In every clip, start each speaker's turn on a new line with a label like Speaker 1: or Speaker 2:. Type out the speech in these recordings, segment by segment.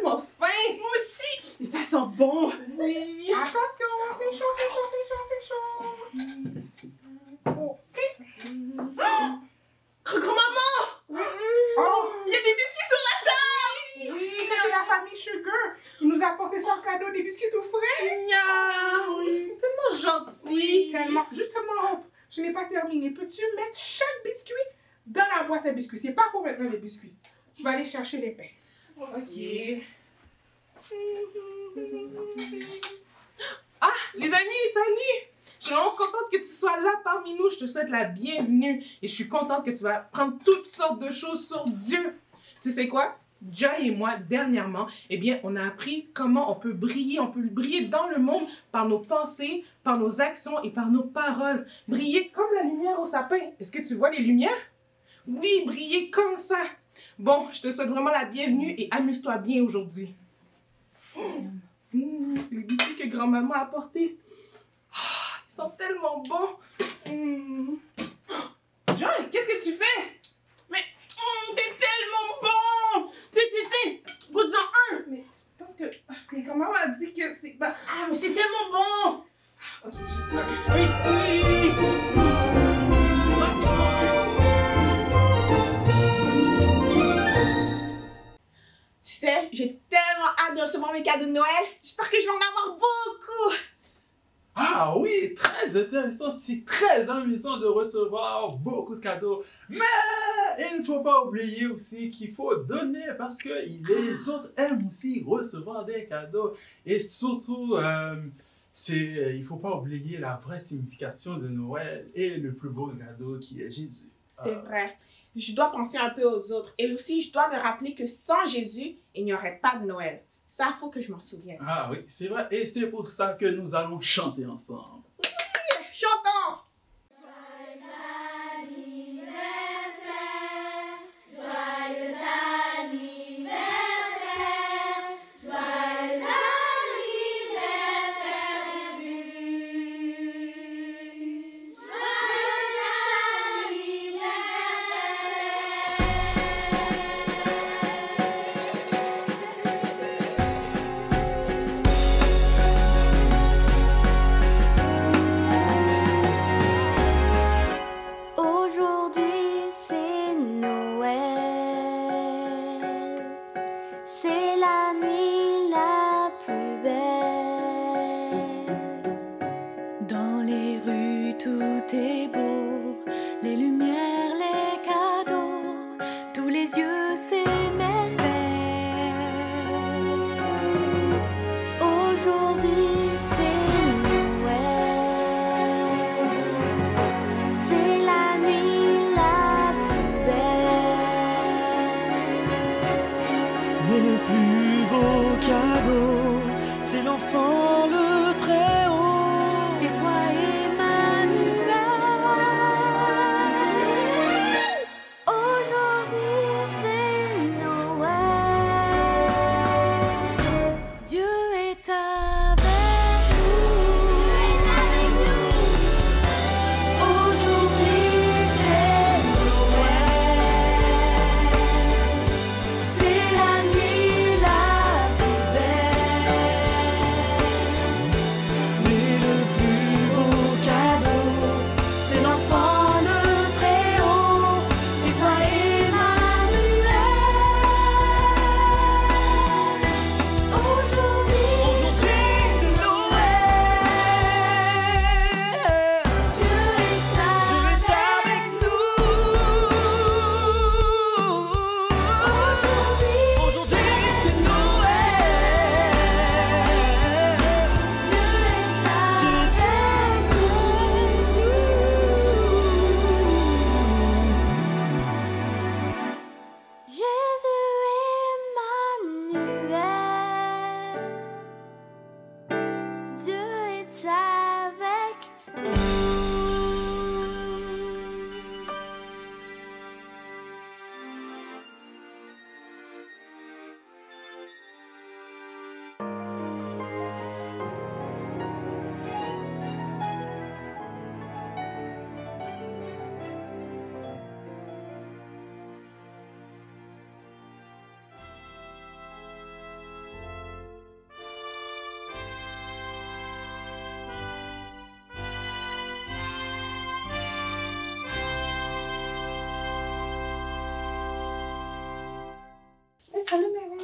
Speaker 1: tellement faim.
Speaker 2: Moi aussi. Et ça sent bon.
Speaker 1: Oui.
Speaker 3: Attention, c'est chaud, c'est chaud, c'est chaud, c'est chaud. Ok.
Speaker 1: Grand-maman.
Speaker 3: Oh,
Speaker 1: Il y a des biscuits sur la table.
Speaker 3: oui, ça c'est la famille Sugar. Il nous a apporté ça en cadeau, des biscuits tout frais.
Speaker 1: Miaou. Ils sont tellement gentils.
Speaker 3: Oui, tellement. Justement, Hope, je n'ai pas terminé. Peux-tu mettre chaque biscuit dans la boîte à biscuits? C'est pas pour maintenant les biscuits. Je vais aller chercher les pains.
Speaker 1: Ok. Ah, les amis, salut! Je suis vraiment contente que tu sois là parmi nous. Je te souhaite la bienvenue. Et je suis contente que tu vas apprendre toutes sortes de choses sur Dieu. Tu sais quoi? Joy et moi, dernièrement, eh bien, on a appris comment on peut briller. On peut briller dans le monde par nos pensées, par nos actions et par nos paroles. Briller comme la lumière au sapin. Est-ce que tu vois les lumières? Oui, briller comme ça. Bon, je te souhaite vraiment la bienvenue et amuse-toi bien aujourd'hui. C'est les biscuits que grand-maman a apportés. Ah, ils sont tellement bons. Joy, qu'est-ce que tu fais?
Speaker 2: Mais c'est tellement bon. Tiens, goûte-en un.
Speaker 1: Mais c'est parce que grand-maman a dit que c'est... Bah,
Speaker 2: Ah, mais c'est tellement bon.
Speaker 1: ok, juste là.
Speaker 2: Oui. Tu vois, c'est bon. Tu sais, j'ai tellement hâte de recevoir mes cadeaux de Noël. J'espère que je vais en avoir beaucoup.
Speaker 4: Ah oui, très intéressant, c'est très amusant de recevoir beaucoup de cadeaux. Mais il ne faut pas oublier aussi qu'il faut donner parce que les autres aiment aussi recevoir des cadeaux. Et surtout, il ne faut pas oublier la vraie signification de Noël et le plus beau cadeau qui est Jésus.
Speaker 2: C'est vrai. Je dois penser un peu aux autres. Et aussi, je dois me rappeler que sans Jésus, il n'y aurait pas de Noël. Ça, il faut que je m'en souvienne.
Speaker 4: Ah oui, c'est vrai. Et c'est pour ça que nous allons chanter ensemble.
Speaker 2: Chantons!
Speaker 5: Aujourd'hui c'est Noël, c'est la nuit la plus belle. Dans les rues tout est beau, les lumières, les cadeaux, tous les yeux s'émerveillent. Aujourd'hui c'est Noël, c'est la nuit la plus belle.
Speaker 6: Mais le plus beau cadeau, c'est l'enfant le très haut.
Speaker 5: C'est toi Emmanuel. Aujourd'hui c'est Noël. Dieu est avec nous. Aujourd'hui c'est Noël. C'est la nuit la plus belle.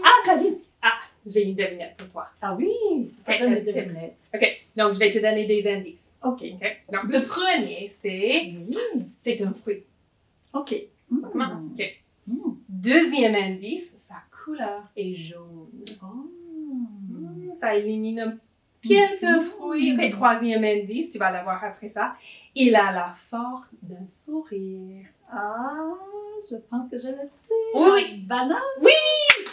Speaker 7: Ah, salut! Ah, j'ai une devinette pour toi.
Speaker 8: Ah oui!
Speaker 7: Ok,
Speaker 8: Donne
Speaker 7: est-ce
Speaker 8: les
Speaker 7: que-
Speaker 8: devinettes.
Speaker 7: OK, donc je vais te donner des indices.
Speaker 8: OK.
Speaker 7: OK? Donc, le premier, c'est un fruit.
Speaker 8: OK.
Speaker 7: On commence. OK.
Speaker 8: Mm.
Speaker 7: Deuxième indice, sa couleur est jaune.
Speaker 8: Oh.
Speaker 7: Ça élimine quelques fruits. OK, troisième indice, tu vas l'avoir après ça. Il a la forme d'un sourire.
Speaker 8: Ah, je pense que je le sais.
Speaker 7: Oui.
Speaker 8: Banane?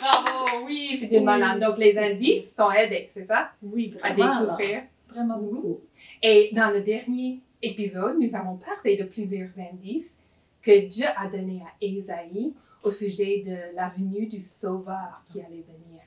Speaker 7: Bravo, oui, c'est une
Speaker 8: Oui.
Speaker 7: banane. Donc, les indices t'ont aidé, c'est ça?
Speaker 8: Oui,
Speaker 7: À
Speaker 8: vraiment. là.
Speaker 7: découvrir.
Speaker 8: Vraiment beaucoup.
Speaker 7: Et dans le dernier épisode, nous avons parlé de plusieurs indices que Dieu a donnés à Ésaïe au sujet de la venue du Sauveur qui allait venir.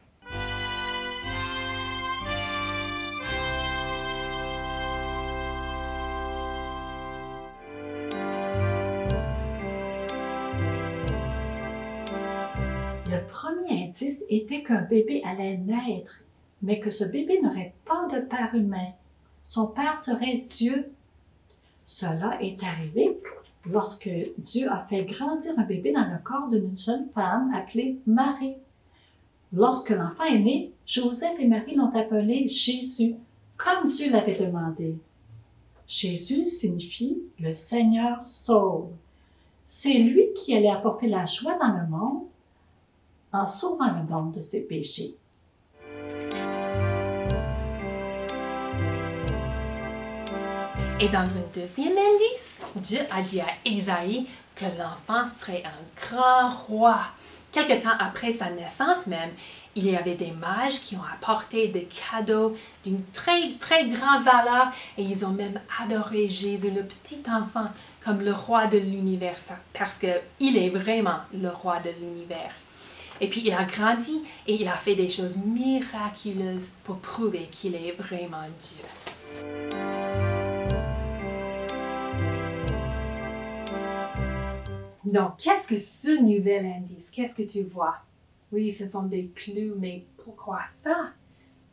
Speaker 8: Le premier indice était qu'un bébé allait naître, mais que ce bébé n'aurait pas de père humain. Son père serait Dieu. Cela est arrivé lorsque Dieu a fait grandir un bébé dans le corps d'une jeune femme appelée Marie. Lorsque l'enfant est né, Joseph et Marie l'ont appelé Jésus, comme Dieu l'avait demandé. Jésus signifie « le Seigneur sauve ». C'est lui qui allait apporter la joie dans le monde en sauvant le monde de ses péchés.
Speaker 7: Et dans un deuxième indice, Dieu a dit à Ésaïe que l'enfant serait un grand roi. Quelque temps après sa naissance même, il y avait des mages qui ont apporté des cadeaux d'une très, très grande valeur et ils ont même adoré Jésus, le petit enfant, comme le roi de l'univers, parce qu'il est vraiment le roi de l'univers. Et puis il a grandi et il a fait des choses miraculeuses pour prouver qu'il est vraiment Dieu. Donc, qu'est-ce que ce nouvel indice? Qu'est-ce que tu vois? Oui, ce sont des clous, mais pourquoi ça?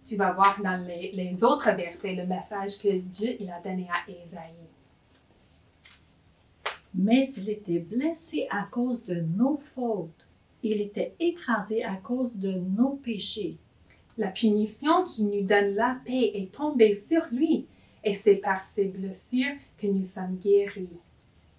Speaker 7: Tu vas voir dans les autres versets le message que Dieu il a donné à Ésaïe.
Speaker 8: Mais il était blessé à cause de nos fautes. Il était écrasé à cause de nos péchés.
Speaker 7: La punition qui nous donne la paix est tombée sur lui, et c'est par ses blessures que nous sommes guéris.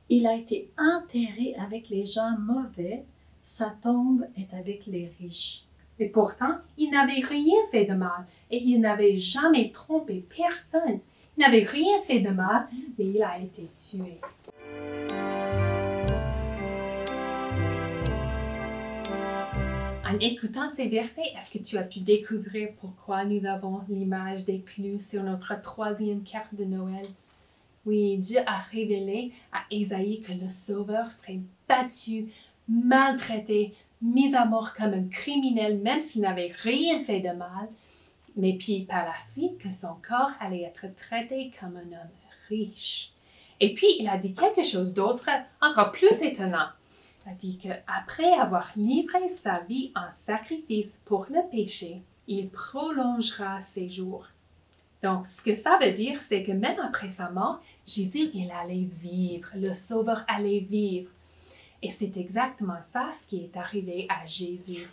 Speaker 8: Il a été enterré avec les gens mauvais. Sa tombe est avec les riches.
Speaker 7: Mais pourtant, il n'avait rien fait de mal, et il n'avait jamais trompé personne. Il n'avait rien fait de mal, mais il a été tué. En écoutant ces versets, est-ce que tu as pu découvrir pourquoi nous avons l'image des clous sur notre troisième carte de Noël? Oui, Dieu a révélé à Ésaïe que le Sauveur serait battu, maltraité, mis à mort comme un criminel, même s'il n'avait rien fait de mal, mais puis par la suite que son corps allait être traité comme un homme riche. Et puis il a dit quelque chose d'autre, encore plus étonnant. Il a dit qu'après avoir livré sa vie en sacrifice pour le péché, il prolongera ses jours. Donc, ce que ça veut dire, c'est que même après sa mort, Jésus, il allait vivre, le Sauveur allait vivre. Et c'est exactement ça ce qui est arrivé à Jésus.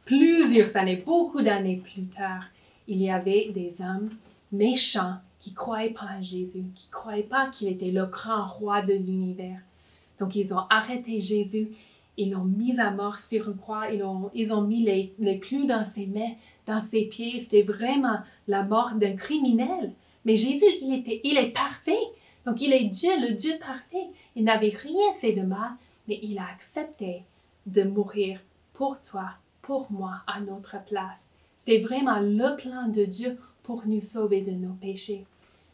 Speaker 7: Plusieurs années, beaucoup d'années plus tard, il y avait des hommes méchants qui ne croyaient pas en Jésus, qui ne croyaient pas qu'il était le grand roi de l'univers. Donc, ils ont arrêté Jésus, ils l'ont mis à mort sur une croix, ils ont mis les clous dans ses mains, dans ses pieds. C'était vraiment la mort d'un criminel. Mais Jésus, il est parfait. Donc, il est Dieu, le Dieu parfait. Il n'avait rien fait de mal, mais il a accepté de mourir pour toi, pour moi, à notre place. C'était vraiment le plan de Dieu pour nous sauver de nos péchés.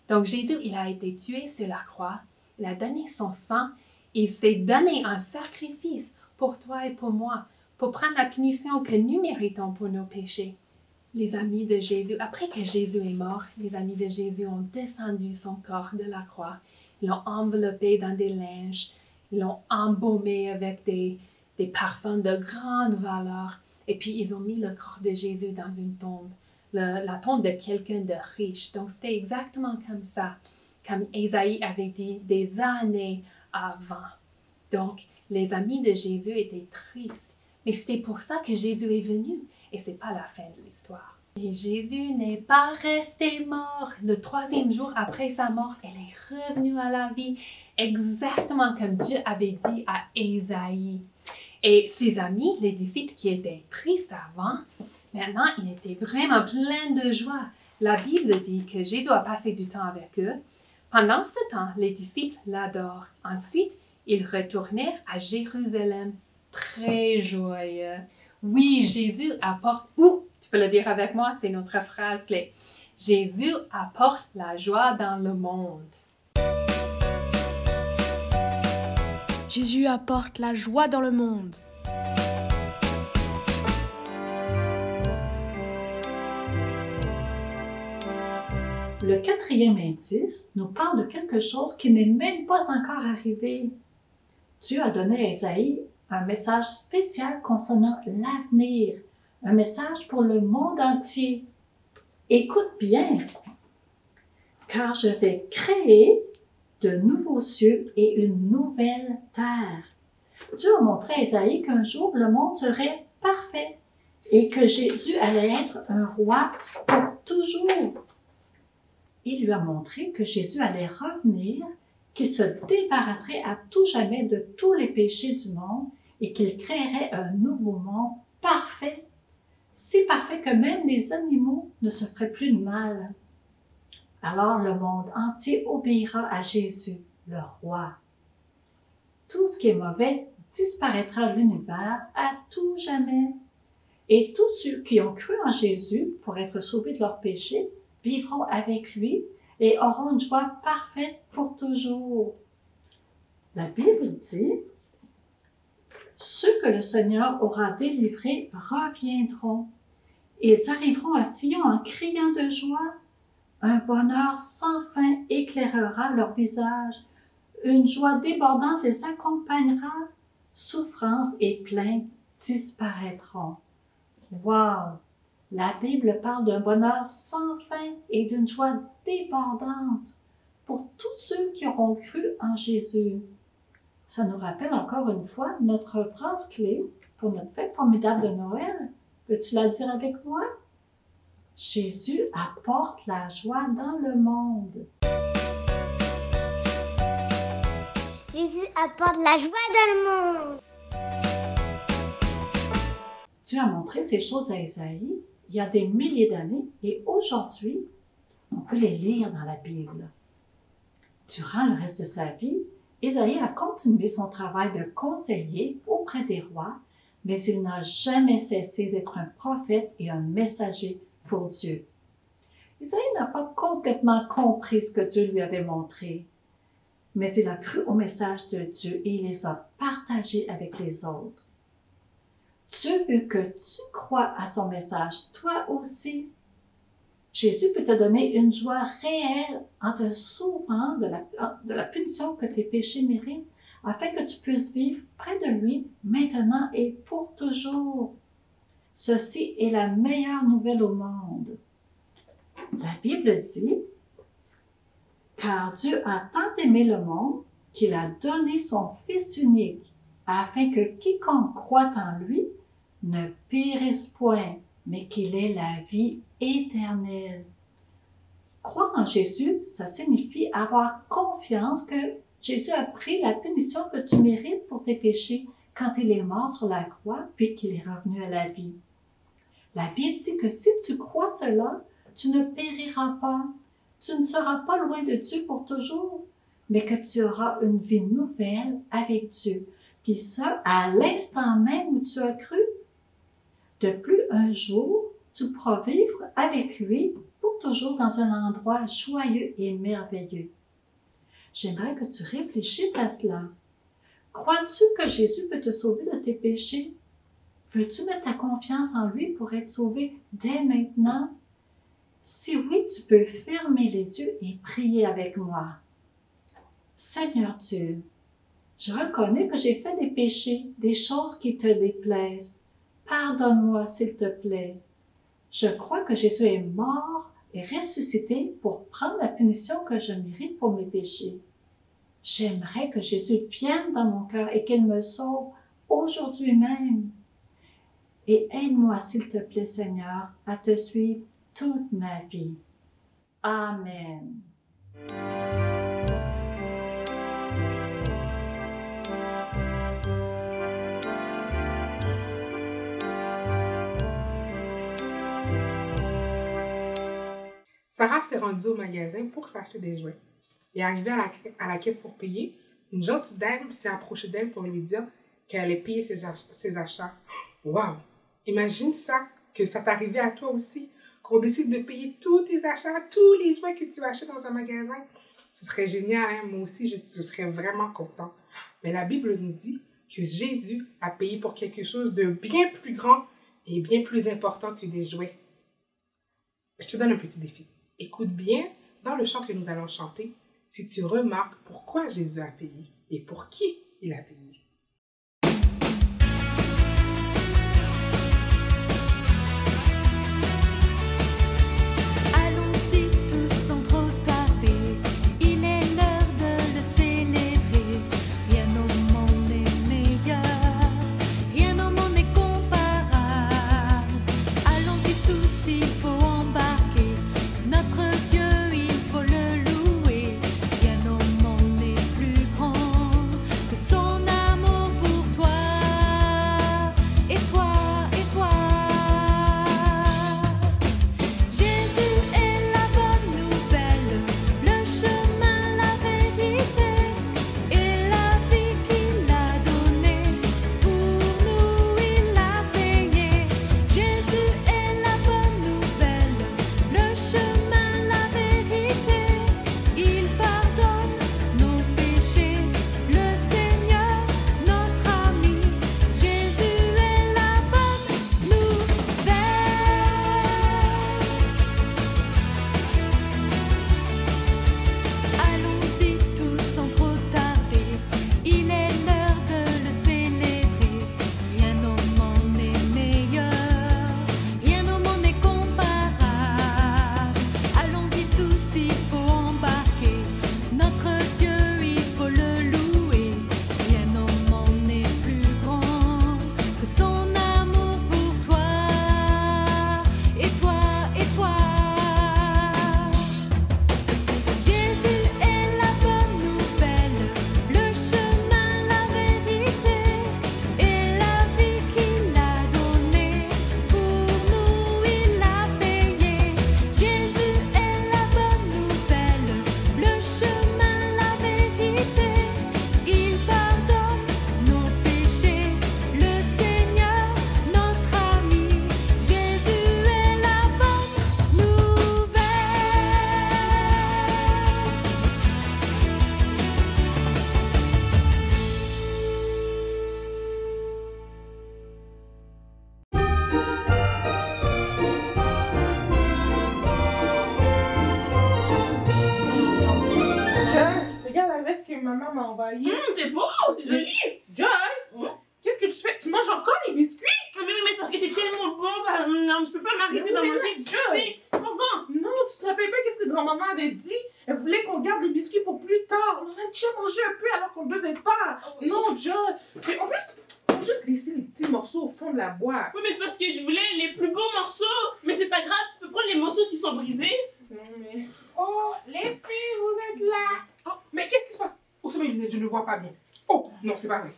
Speaker 7: Donc, Jésus, il a été tué sur la croix. Il a donné son sang. Il s'est donné en sacrifice pour toi et pour moi, pour prendre la punition que nous méritons pour nos péchés. Les amis de Jésus, après que Jésus est mort, les amis de Jésus ont descendu son corps de la croix. Ils l'ont enveloppé dans des linges. Ils l'ont embaumé avec des parfums de grande valeur. Et puis, ils ont mis le corps de Jésus dans une tombe, la tombe de quelqu'un de riche. Donc, c'était exactement comme ça, comme Ésaïe avait dit des années avant. Donc, les amis de Jésus étaient tristes. Mais c'était pour ça que Jésus est venu. Et c'est pas la fin de l'histoire. Et Jésus n'est pas resté mort. Le 3e jour après sa mort, il est revenu à la vie, exactement comme Dieu avait dit à Ésaïe. Et ses amis, les disciples qui étaient tristes avant, maintenant ils étaient vraiment pleins de joie. La Bible dit que Jésus a passé du temps avec eux. Pendant ce temps, les disciples l'adorent. Ensuite, ils retournèrent à Jérusalem très joyeux. Oui, Jésus apporte, tu peux le dire avec moi, c'est notre phrase clé. Jésus apporte la joie dans le monde.
Speaker 5: Jésus apporte la joie dans le monde.
Speaker 8: Le 4e indice nous parle de quelque chose qui n'est même pas encore arrivé. Dieu a donné à Ésaïe un message spécial concernant l'avenir, un message pour le monde entier. Écoute bien, car je vais créer de nouveaux cieux et une nouvelle terre. Dieu a montré à Ésaïe qu'un jour le monde serait parfait et que Jésus allait être un roi pour toujours. Il lui a montré que Jésus allait revenir, qu'il se débarrasserait à tout jamais de tous les péchés du monde et qu'il créerait un nouveau monde parfait, si parfait que même les animaux ne se feraient plus de mal. Alors le monde entier obéira à Jésus, le roi. Tout ce qui est mauvais disparaîtra de l'univers à tout jamais. Et tous ceux qui ont cru en Jésus pour être sauvés de leurs péchés vivront avec lui et auront une joie parfaite pour toujours. La Bible dit, ceux que le Seigneur aura délivrés reviendront. Ils arriveront à Sion en criant de joie. Un bonheur sans fin éclairera leur visage. Une joie débordante les accompagnera. Souffrance et plainte disparaîtront. Wow! La Bible parle d'un bonheur sans fin et d'une joie débordante pour tous ceux qui auront cru en Jésus. Ça nous rappelle encore une fois notre phrase clé pour notre fête formidable de Noël. Peux-tu la dire avec moi? Jésus apporte la joie dans le monde.
Speaker 9: Jésus apporte la joie dans le monde.
Speaker 8: Dieu a montré ces choses à Ésaïe il y a des milliers d'années et aujourd'hui, on peut les lire dans la Bible. Durant le reste de sa vie, Ésaïe a continué son travail de conseiller auprès des rois, mais il n'a jamais cessé d'être un prophète et un messager pour Dieu. Ésaïe n'a pas complètement compris ce que Dieu lui avait montré, mais il a cru au message de Dieu et il les a partagés avec les autres. Dieu veut que tu crois à son message, toi aussi. Jésus peut te donner une joie réelle en te sauvant de la punition que tes péchés méritent, afin que tu puisses vivre près de lui maintenant et pour toujours. Ceci est la meilleure nouvelle au monde. La Bible dit, « Car Dieu a tant aimé le monde qu'il a donné son Fils unique, afin que quiconque croit en lui ne périsse point, mais qu'il ait la vie éternelle. » Croire en Jésus, ça signifie avoir confiance que Jésus a pris la punition que tu mérites pour tes péchés quand il est mort sur la croix, puis qu'il est revenu à la vie. La Bible dit que si tu crois cela, tu ne périras pas, tu ne seras pas loin de Dieu pour toujours, mais que tu auras une vie nouvelle avec Dieu, puis ça à l'instant même où tu as cru. De plus, un jour, tu pourras vivre avec lui pour toujours dans un endroit joyeux et merveilleux. J'aimerais que tu réfléchisses à cela. Crois-tu que Jésus peut te sauver de tes péchés? Veux-tu mettre ta confiance en lui pour être sauvé dès maintenant? Si oui, tu peux fermer les yeux et prier avec moi. Seigneur Dieu, je reconnais que j'ai fait des péchés, des choses qui te déplaisent. Pardonne-moi, s'il te plaît. Je crois que Jésus est mort et ressuscité pour prendre la punition que je mérite pour mes péchés. J'aimerais que Jésus vienne dans mon cœur et qu'il me sauve aujourd'hui même. Et aide-moi, s'il te plaît, Seigneur, à te suivre toute ma vie. Amen.
Speaker 3: Sarah s'est rendue au magasin pour s'acheter des jouets. Et arrivée à la caisse pour payer, une gentille dame s'est approchée d'elle pour lui dire qu'elle allait payer ses achats. Wow! Imagine ça, que ça t'arrivait à toi aussi, qu'on décide de payer tous tes achats, tous les jouets que tu achètes dans un magasin. Ce serait génial, hein? Moi aussi, je serais vraiment content. Mais la Bible nous dit que Jésus a payé pour quelque chose de bien plus grand et bien plus important que des jouets. Je te donne un petit défi. Écoute bien dans le chant que nous allons chanter si tu remarques pourquoi Jésus a payé et pour qui il a payé.
Speaker 5: Allons-y tous sans trop tarder, il est l'heure de le célébrer. Rien au monde n'est meilleur, rien au monde n'est comparable. Allons-y tous, il faut embarquer, notre Dieu, il faut le louer. Rien au monde n'est plus grand que son amour pour toi. Et toi, et toi. Jésus est la bonne nouvelle, le chemin, la vérité et la vie qu'il a donnée. Pour nous, il a payé. Jésus est la bonne nouvelle, le chemin, la vérité. Il pardonne nos péchés, le Seigneur, notre ami. Jésus est la bonne nouvelle. Allons-y tous sans trop tarder, il est l'heure de le célébrer. Rien au monde n'est meilleur, rien au monde n'est comparable. Allons-y tous, il faut embarquer, notre Dieu, il faut le louer. Rien au monde n'est plus grand que son amour pour toi. Et toi, et toi. Jésus est la bonne nouvelle, le chemin, la vérité et la vie qu'il a donnée. Pour nous, il a payé. Jésus est la bonne nouvelle, le chemin, la vérité. Il pardonne nos péchés, le Seigneur, notre ami. Jésus est la bonne nouvelle.
Speaker 1: Regarde la veste que maman m'a envoyée.
Speaker 2: C'est beau, c'est joli.
Speaker 1: Joy, qu'est-ce que tu fais? Tu manges encore les biscuits?
Speaker 2: Mais parce que c'est tellement bon, ça. Non, je peux pas m'arrêter d'en manger.
Speaker 1: Joy!
Speaker 2: Prends-en.
Speaker 1: Non, tu te rappelles pas qu'est-ce que grand-maman avait dit? Elle voulait qu'on garde les biscuits pour plus tard. On a déjà mangé un peu alors qu'on ne devait pas. Non, Joy. Mais en plus, on va juste laisser les petits morceaux au fond de la boîte.
Speaker 2: Oui, mais c'est parce que je voulais les plus beaux morceaux. Mais c'est pas grave, tu peux prendre les morceaux qui sont brisés.
Speaker 1: Non, mais...
Speaker 3: Oh, les filles, vous êtes là. Oh, mais qu'est-ce qui se passe? Où sont mes lunettes? Je ne vois pas bien. Oh, non, c'est pas vrai.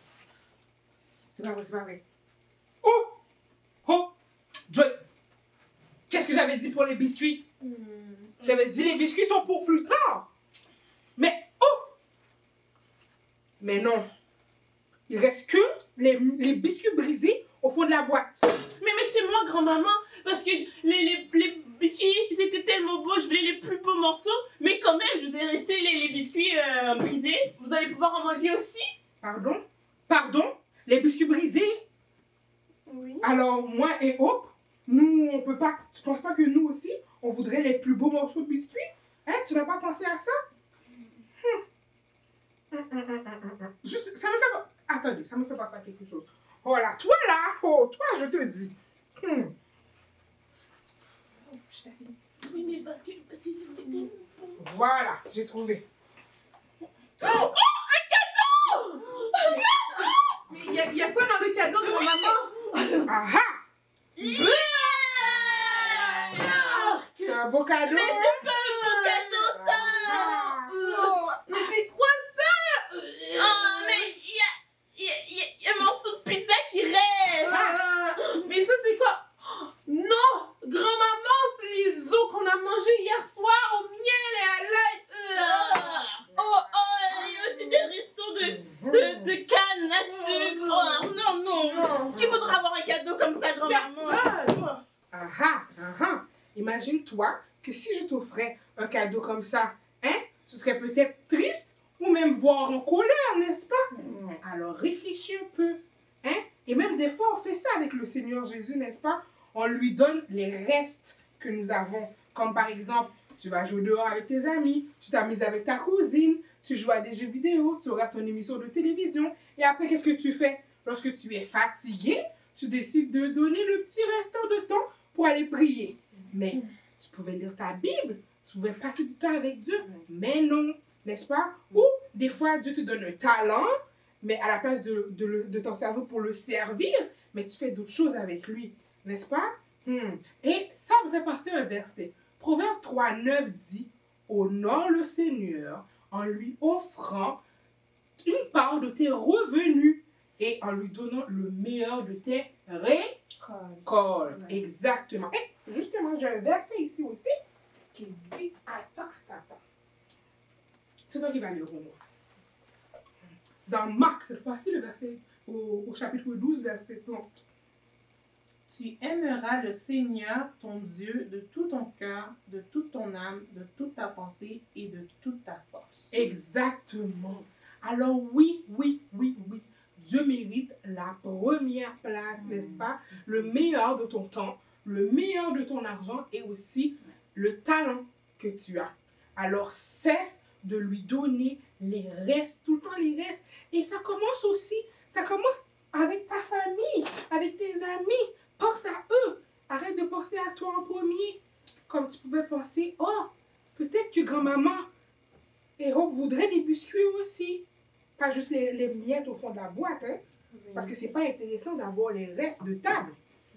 Speaker 3: C'est pas vrai, c'est pas vrai. Oh! Oh! Joy! Qu'est-ce que j'avais dit pour les biscuits? J'avais dit les biscuits sont pour plus tard. Mais, oh! Mais non. Il reste que les biscuits brisés au fond de la boîte.
Speaker 2: Mais c'est moi, grand-maman. Parce que les biscuits, ils étaient tellement beaux, je voulais les plus beaux morceaux. Mais quand même, je vous ai resté les biscuits brisés. Vous allez pouvoir en manger aussi.
Speaker 3: Pardon? Pardon? Les biscuits brisés?
Speaker 2: Oui.
Speaker 3: Alors, moi et Hope, nous, on peut pas... Tu penses pas que nous aussi, on voudrait les plus beaux morceaux de biscuits? Hein? Tu n'as pas pensé à ça? Juste, ça me fait... Attendez, ça me fait penser à quelque chose. Oh là, toi là! Oh, toi, je te dis.
Speaker 2: Oui, mais parce que si c'était tellement bon.
Speaker 3: Voilà, j'ai trouvé.
Speaker 2: Oh, un cadeau!
Speaker 1: Mais il y a quoi dans le cadeau de ma maman?
Speaker 3: Ah ah! un beau cadeau.
Speaker 2: Mais c'est pas un beau cadeau, ça!
Speaker 1: Mais c'est quoi ça?
Speaker 2: Ah, mais il y a un morceau de pizza qui reste!
Speaker 1: Mais ça, c'est quoi? Non! Grand-maman, c'est les os qu'on a mangés hier soir au miel et à l'ail.
Speaker 2: Il y a aussi des restos de canne à sucre! Oh, non! Qui voudra avoir un cadeau comme ça, grand-maman?
Speaker 3: Imagine-toi que si je t'offrais un cadeau comme ça, tu serais peut-être triste ou même voire en colère, n'est-ce pas? Alors réfléchis un peu, Et même des fois, on fait ça avec le Seigneur Jésus, n'est-ce pas? On lui donne les restes que nous avons, comme par exemple, tu vas jouer dehors avec tes amis, tu t'amuses avec ta cousine, tu joues à des jeux vidéo, tu regardes ton émission de télévision, et après, qu'est-ce que tu fais? Lorsque tu es fatigué, tu décides de donner le petit restant de temps pour aller prier. Mais tu pouvais lire ta Bible, tu pouvais passer du temps avec Dieu, mais non, n'est-ce pas? Ou des fois, Dieu te donne un talent, mais à la place de ton cerveau pour le servir, mais tu fais d'autres choses avec lui, n'est-ce pas? Et ça me fait penser à un verset. Proverbe 3:9 dit « Honore le Seigneur en lui offrant une part de tes revenus et en lui donnant le meilleur de tes récoltes. » Exactement. Et justement, j'ai un verset ici aussi qui dit « Attends. C'est toi qui vas lire au moins. Dans Marc, cette fois-ci, le verset au chapitre 12, verset 30.
Speaker 1: Tu aimeras le Seigneur, ton Dieu, de tout ton cœur, de toute ton âme, de toute ta pensée et de toute ta force.
Speaker 3: Exactement. Alors oui. Dieu mérite la première place, n'est-ce pas? Le meilleur de ton temps, le meilleur de ton argent et aussi le talent que tu as. Alors cesse de lui donner les restes, tout le temps les restes. Et ça commence avec ta famille, avec tes amis. Pense à eux. Arrête de penser à toi en premier. Comme tu pouvais penser, peut-être que grand-maman et Hope voudraient des biscuits aussi. Pas juste les miettes au fond de la boîte, Parce que c'est pas intéressant d'avoir les restes de table.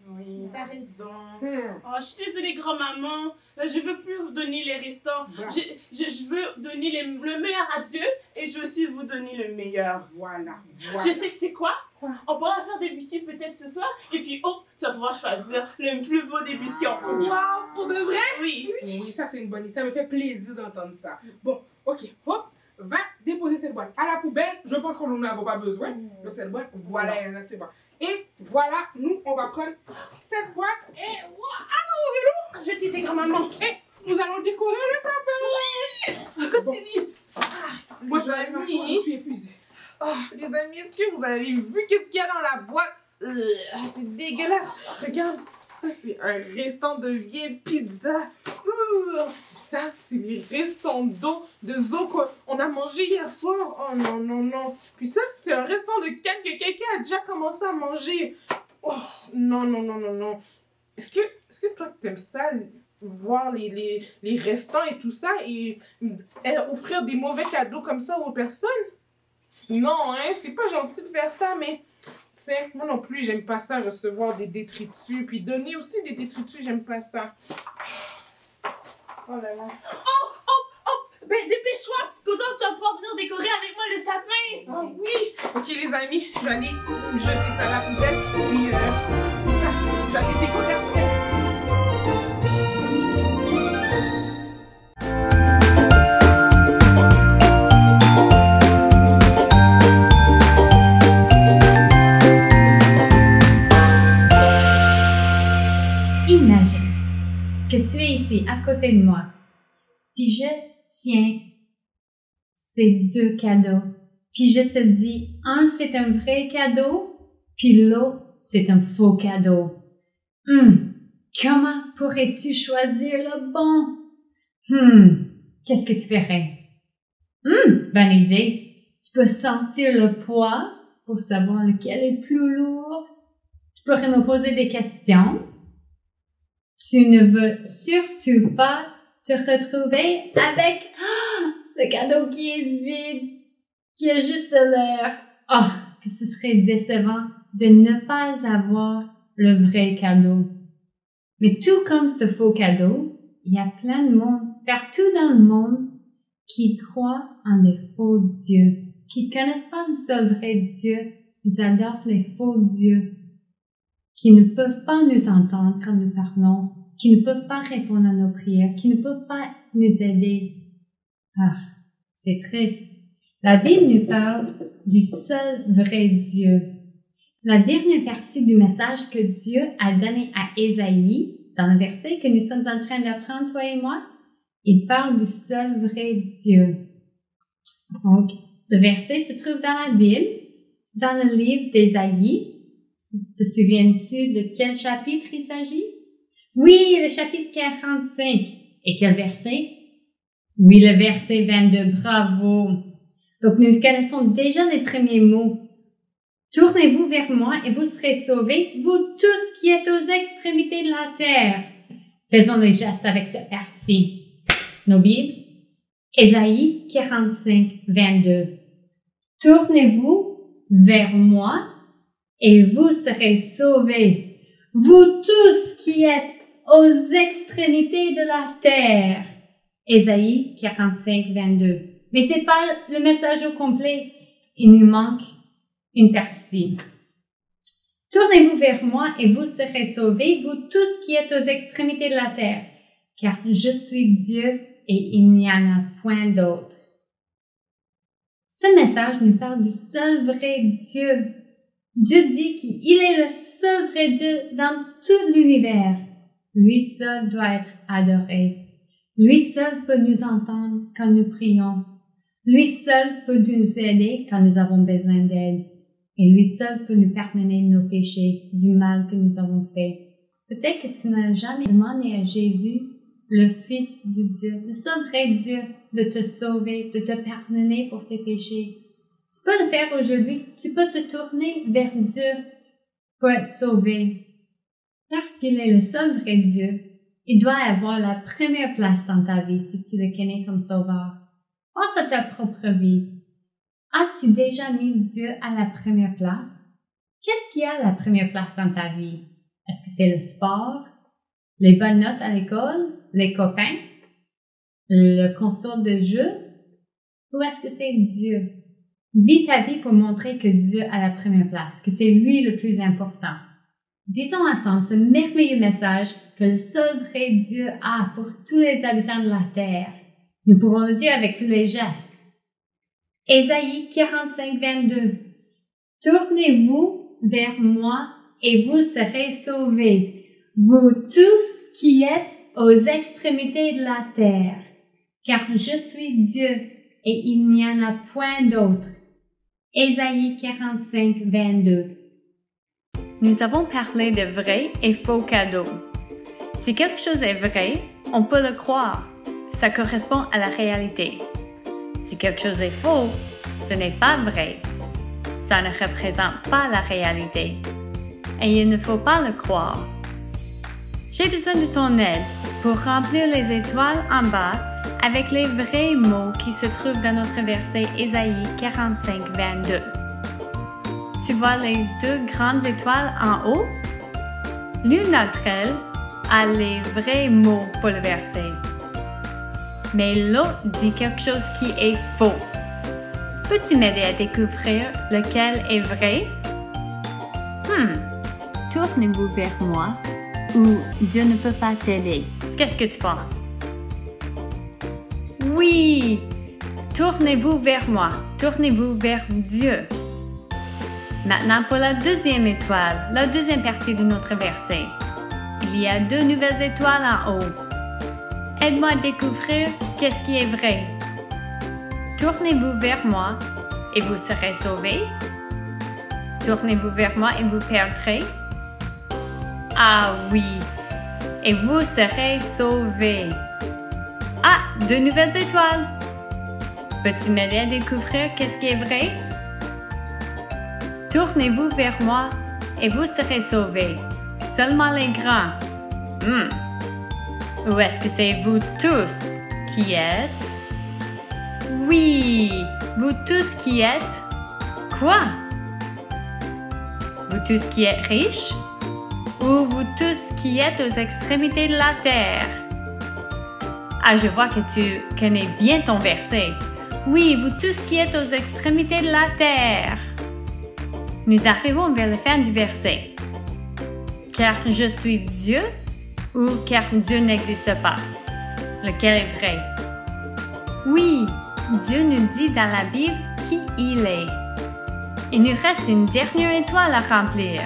Speaker 2: Oui, t'as raison. Oh, je suis désolée, grand-maman. Je veux plus vous donner les restants. Je veux donner le meilleur à Dieu et je veux aussi vous donner le meilleur.
Speaker 3: Voilà.
Speaker 2: Je sais que c'est quoi? On pourra faire des biscuits peut-être ce soir et puis tu vas pouvoir choisir le plus beau des biscuits en premier.
Speaker 1: Wow, pour de vrai?
Speaker 2: Oui.
Speaker 3: Oui, ça c'est une bonne idée. Ça me fait plaisir d'entendre ça. Bon, ok. Hop, va déposer cette boîte à la poubelle. Je pense qu'on n'en a pas besoin de cette boîte. Voilà, exactement. Et voilà, nous, on va prendre cette boîte et...
Speaker 2: Je vais t'aider, grand-maman.
Speaker 3: Et nous allons décorer le sapin.
Speaker 2: Oui. Continue.
Speaker 3: Moi, je suis épuisée.
Speaker 1: Les amis, est-ce que vous avez vu qu'est-ce qu'il y a dans la boîte? C'est dégueulasse. Regarde, ça c'est un restant de vieille pizza. Ça, c'est les restants d'eau, de zo qu'on a mangé hier soir. Oh non. Puis ça, c'est un restant de canne que quelqu'un a déjà commencé à manger. Oh, non. Est-ce que toi, t'aimes ça, voir les restants et tout ça, et offrir des mauvais cadeaux comme ça aux personnes? Non, c'est pas gentil de faire ça, mais... Tiens, moi non plus, j'aime pas ça, recevoir des détritus, puis donner aussi des détritus, j'aime pas ça. Oh là là.
Speaker 2: Ben dépêche-toi, comme ça tu vas pouvoir venir décorer avec moi le sapin.
Speaker 1: Oh oui. Ok les amis, je vais aller jeter ça à la poubelle, puis c'est ça, je vais aller décorer après.
Speaker 7: Imagine que tu es ici à côté de moi, puis je tiens ces deux cadeaux, puis je te dis, un c'est un vrai cadeau, puis l'autre c'est un faux cadeau. Comment pourrais-tu choisir le bon? Qu'est-ce que tu ferais? Bonne idée. Tu peux sentir le poids pour savoir lequel est le plus lourd. Tu pourrais me poser des questions. Tu ne veux surtout pas te retrouver avec le cadeau qui est vide, qui a juste l'air. Que ce serait décevant de ne pas avoir le vrai cadeau. Mais tout comme ce faux cadeau, il y a plein de monde, partout dans le monde, qui croient en des faux dieux, qui connaissent pas le seul vrai Dieu, ils adorent les faux dieux, qui ne peuvent pas nous entendre quand nous parlons, qui ne peuvent pas répondre à nos prières, qui ne peuvent pas nous aider. Ah, c'est triste. La Bible nous parle du seul vrai Dieu. La dernière partie du message que Dieu a donné à Ésaïe, dans le verset que nous sommes en train d'apprendre, toi et moi, il parle du seul vrai Dieu. Donc, le verset se trouve dans la Bible, dans le livre d'Ésaïe. Te souviens-tu de quel chapitre il s'agit? Oui, le chapitre 45. Et quel verset? Oui, le verset 22. Bravo! Donc, nous connaissons déjà les premiers mots. Tournez-vous vers moi et vous serez sauvés, vous tous qui êtes aux extrémités de la terre. Faisons le geste avec cette partie. Nos Bibles. Ésaïe 45, 22. Tournez-vous vers moi et vous serez sauvés, vous tous qui êtes aux extrémités de la terre. Ésaïe 45, 22. Mais c'est pas le message au complet. Il nous manque une partie. Tournez-vous vers moi et vous serez sauvés, vous tous qui êtes aux extrémités de la terre, car je suis Dieu et il n'y en a point d'autre. Ce message nous parle du seul vrai Dieu. Dieu dit qu'il est le seul vrai Dieu dans tout l'univers. Lui seul doit être adoré. Lui seul peut nous entendre quand nous prions. Lui seul peut nous aider quand nous avons besoin d'aide. Et lui seul peut nous pardonner nos péchés, du mal que nous avons fait. Peut-être que tu n'as jamais demandé à Jésus, le Fils de Dieu, le seul vrai Dieu, de te sauver, de te pardonner pour tes péchés. Tu peux le faire aujourd'hui. Tu peux te tourner vers Dieu pour être sauvé. Parce qu'il est le seul vrai Dieu, il doit avoir la première place dans ta vie si tu le connais comme sauveur. Pense à ta propre vie. As-tu déjà mis Dieu à la première place? Qu'est-ce qui a la première place dans ta vie? Est-ce que c'est le sport, les bonnes notes à l'école, les copains, le console de jeu? Ou est-ce que c'est Dieu? Vis ta vie pour montrer que Dieu a la première place, que c'est lui le plus important. Disons ensemble ce merveilleux message que le seul vrai Dieu a pour tous les habitants de la terre. Nous pourrons le dire avec tous les gestes. Ésaïe 45, 22. Tournez-vous vers moi et vous serez sauvés, vous tous qui êtes aux extrémités de la terre, car je suis Dieu et il n'y en a point d'autre. Ésaïe 45, 22. Nous avons parlé de vrai et faux cadeaux. Si quelque chose est vrai, on peut le croire. Ça correspond à la réalité. Si quelque chose est faux, ce n'est pas vrai. Ça ne représente pas la réalité. Et il ne faut pas le croire. J'ai besoin de ton aide pour remplir les étoiles en bas avec les vrais mots qui se trouvent dans notre verset Ésaïe 45, 22. Tu vois les deux grandes étoiles en haut? L'une d'entre elles a les vrais mots pour le verset. Mais l'autre dit quelque chose qui est faux. Peux-tu m'aider à découvrir lequel est vrai? Tournez-vous vers moi ou Dieu ne peut pas t'aider. Qu'est-ce que tu penses? Oui! Tournez-vous vers moi. Tournez-vous vers Dieu. Maintenant pour la deuxième étoile, la deuxième partie de notre verset. Il y a deux nouvelles étoiles en haut. Aide-moi à découvrir qu'est-ce qui est vrai. Tournez-vous vers moi et vous serez sauvés. Tournez-vous vers moi et vous perdrez. Ah oui, et vous serez sauvés. Ah, deux nouvelles étoiles. Peux-tu m'aider à découvrir qu'est-ce qui est vrai? Tournez-vous vers moi et vous serez sauvés. Seulement les grands. Ou est-ce que c'est vous tous qui êtes? Oui, vous tous qui êtes. Quoi? Vous tous qui êtes riches? Ou vous tous qui êtes aux extrémités de la terre?
Speaker 5: Ah, je vois que tu connais bien ton verset. Oui, vous tous qui êtes aux extrémités de la terre. Nous arrivons vers la fin du verset. Car je suis Dieu ou car Dieu n'existe pas? Lequel est vrai? Oui, Dieu nous dit dans la Bible qui il est. Il nous reste une dernière étoile à remplir.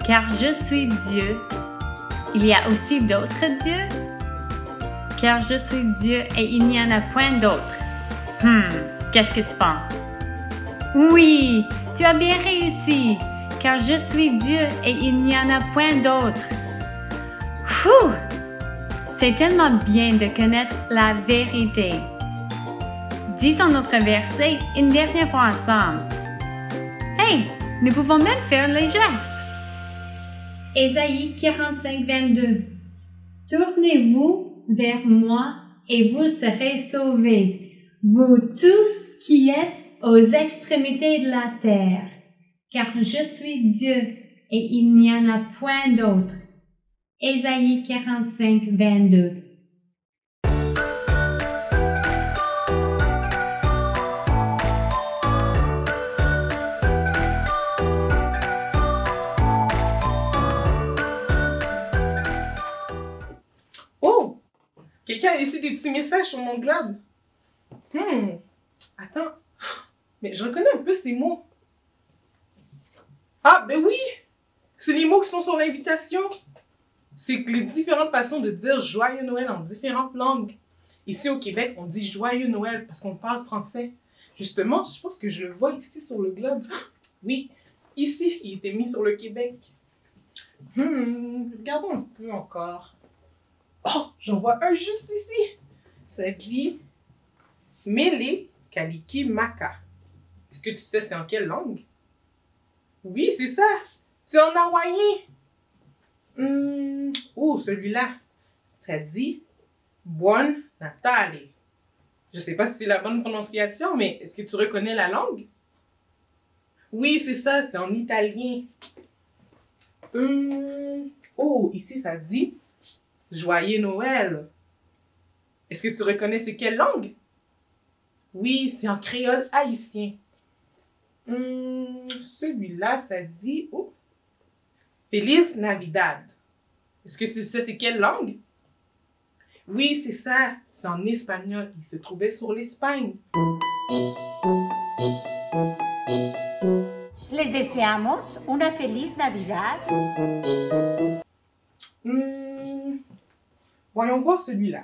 Speaker 5: Car je suis Dieu, il y a aussi d'autres dieux? Car je suis Dieu et il n'y en a point d'autres. Qu'est-ce que tu penses? Oui, tu as bien réussi, car je suis Dieu et il n'y en a point d'autres. Fou! C'est tellement bien de connaître la vérité. Disons notre verset une dernière fois ensemble. Hey, nous pouvons même faire les gestes. Ésaïe 45, 22. Tournez-vous vers moi et vous serez sauvés, vous tous qui êtes aux extrémités de la terre, car je suis Dieu et il n'y en a point d'autre. Ésaïe 45, 22.
Speaker 1: Oh! Quelqu'un a laissé des petits messages sur mon globe. Attends. Mais je reconnais un peu ces mots. Ah, ben oui! C'est les mots qui sont sur l'invitation. C'est les différentes façons de dire Joyeux Noël en différentes langues. Ici au Québec, on dit Joyeux Noël parce qu'on parle français. Justement, je pense que je le vois ici sur le globe. Oui, ici, il était mis sur le Québec. Regardons un peu encore. Oh, j'en vois un juste ici. Ça dit Mele Kaliki Maka. Est-ce que tu sais c'est en quelle langue? Oui, c'est ça. C'est en hawaïen. Oh, celui-là. Ça dit Buon Natale. Je sais pas si c'est la bonne prononciation, mais est-ce que tu reconnais la langue? Oui, c'est ça, c'est en italien. Oh, ici ça dit Joyeux Noël. Est-ce que tu reconnais c'est quelle langue? Oui, c'est en créole haïtien. Celui-là, ça dit Feliz Navidad. Est-ce que tu sais c'est quelle langue? Oui, c'est ça. C'est en espagnol. Il se trouvait sur l'Espagne.
Speaker 10: Les deseamos una feliz Navidad.
Speaker 1: Voyons voir celui-là.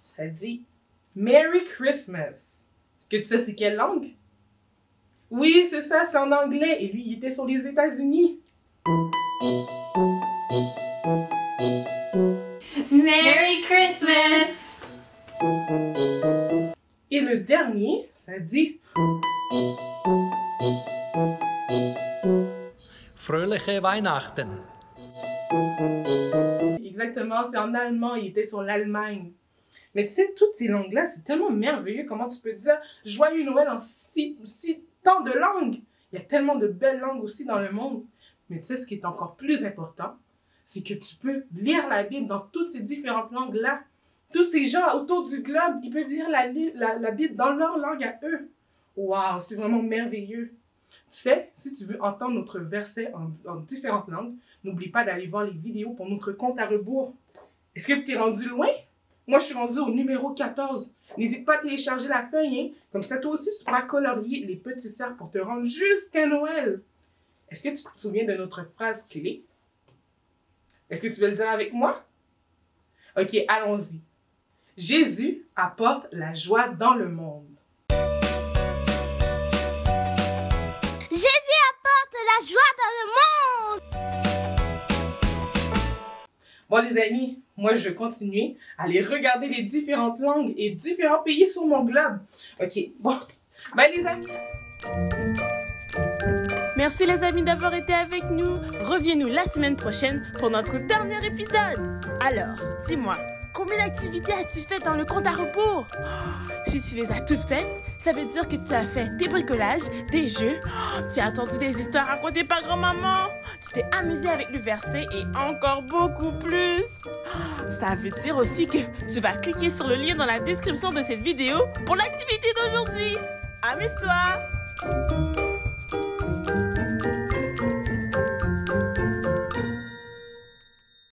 Speaker 1: Ça dit Merry Christmas. Est-ce que tu sais c'est quelle langue? Oui, c'est ça, c'est en anglais. Et lui, il était sur les États-Unis.
Speaker 5: Merry Christmas!
Speaker 1: Et le dernier, ça dit
Speaker 6: Fröhliche Weihnachten.
Speaker 1: Exactement, c'est en allemand, il était sur l'Allemagne. Mais tu sais, toutes ces langues-là, c'est tellement merveilleux. Comment tu peux dire Joyeux Noël en si tant de langues? Il y a tellement de belles langues aussi dans le monde. Mais tu sais, ce qui est encore plus important, c'est que tu peux lire la Bible dans toutes ces différentes langues-là. Tous ces gens autour du globe, ils peuvent lire la Bible dans leur langue à eux. Waouh, c'est vraiment merveilleux. Tu sais, si tu veux entendre notre verset en différentes langues, n'oublie pas d'aller voir les vidéos pour notre compte à rebours. Est-ce que tu es rendu loin? Moi, je suis rendue au numéro 14. N'hésite pas à télécharger la feuille, hein? Comme ça, toi aussi, tu pourras colorier les petits cerfs pour te rendre jusqu'à Noël. Est-ce que tu te souviens de notre phrase clé? Est-ce que tu veux le dire avec moi? Ok, allons-y. Jésus apporte la joie dans le monde.
Speaker 9: Jésus apporte la joie dans le monde.
Speaker 1: Bon, les amis, moi, je vais continuer à aller regarder les différentes langues et différents pays sur mon globe. Ok, bon. Ben, les amis...
Speaker 2: Merci les amis d'avoir été avec nous. Reviens-nous la semaine prochaine pour notre dernier épisode. Alors, dis-moi, combien d'activités as-tu faites dans le compte à rebours? Si tu les as toutes faites, ça veut dire que tu as fait des bricolages, des jeux, tu as entendu des histoires racontées par grand-maman, tu t'es amusé avec le verset et encore beaucoup plus. ça veut dire aussi que tu vas cliquer sur le lien dans la description de cette vidéo pour l'activité d'aujourd'hui. Amuse-toi!